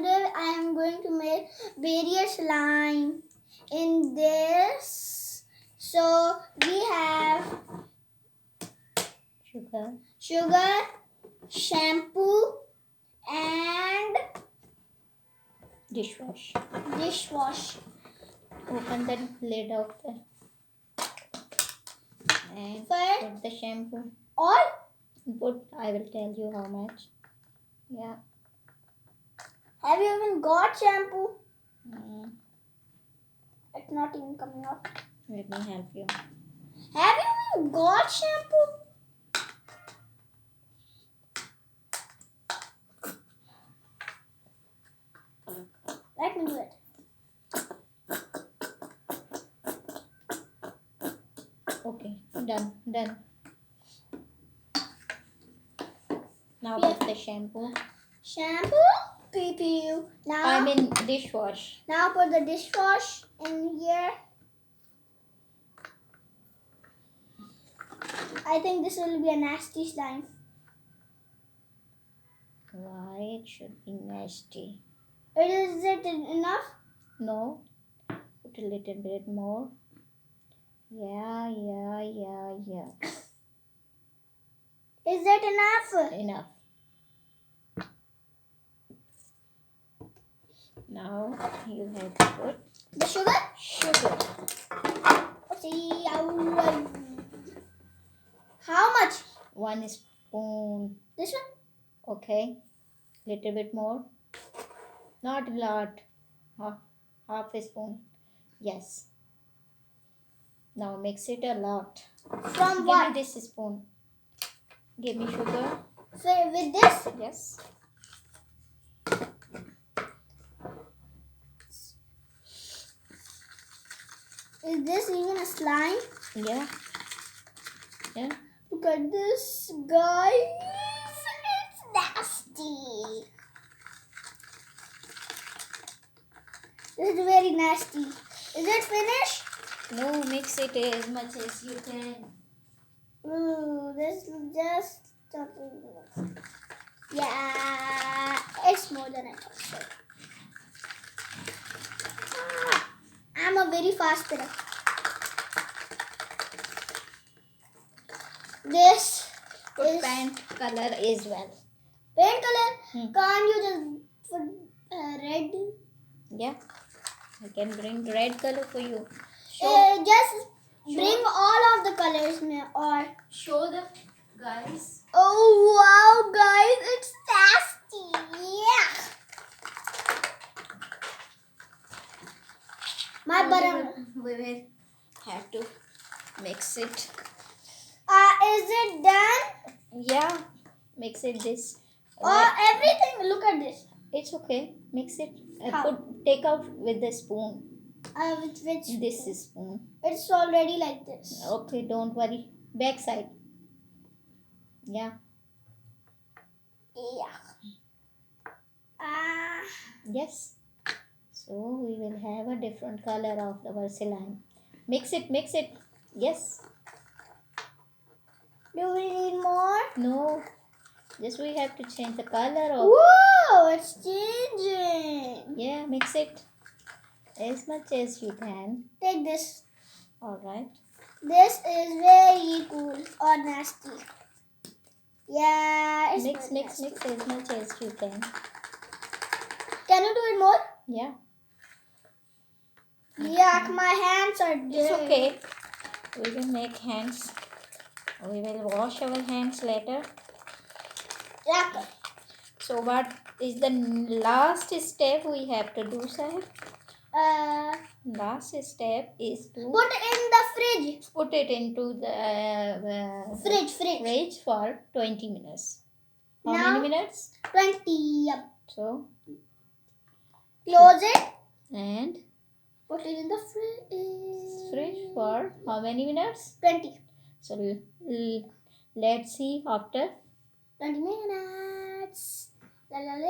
today I am going to make various slime in this. So we have sugar, shampoo, and dishwash. Open the lid of the and put the shampoo. All? I will tell you how much. Yeah. Have you even got shampoo? It's not even coming out. Let me help you. Have you even got shampoo? Let me do it. Okay, done. Now put the shampoo. Pee. Now I mean dishwash. Now put the dishwash in here. I think this will be a nasty slime. Why it should be nasty? Is it enough? No. Put a little bit more. Yeah. Is that enough? Enough. Now you have to put the sugar. See, how much? 1 spoon. This one? Okay. Little bit more. Not a lot. Half a spoon. Yes. Now mix it a lot. From what? Give me this spoon. Give me sugar. So with this? Yes. Is this even a slime? Yeah. Look at this, guys. It's nasty. This is very nasty. Is it finished? No, mix it as much as you can. Ooh, this is just something. Yeah, it's more than I thought. I'm a very fast spinner. This is paint color as well. Paint color? Can't you just put red? Yeah, I can bring red color for you. Just bring all of the colors, or show the guys. Oh wow, guys, it's nasty. Yeah. My butter. We will have to mix it. Is it done? Yeah, mix it this. Everything. Look at this. It's okay. Mix it. How? Take out with the spoon. With which? This is spoon. It's already like this. Okay, don't worry. Back side. Yeah. Yes. So we will have a different color of our slime. Mix it. Yes. Do we need more? No. Just we have to change the color of. Whoa, it's changing. Yeah, mix it as much as you can. Take this. Alright. This is very cool or nasty. Yeah, it's mix as much as you can. Can you do it more? Yeah. Yuck, my hands are dirty. It's okay. We will make hands. We will wash our hands later. Yuck. So what is the last step we have to do, Sahil? Last step is to put it in the fridge. Put it into the fridge for 20 minutes. How many minutes? 20. Yep. So close it and put it in the fridge for how many minutes? 20. So let's see after 20 minutes. La, la, la.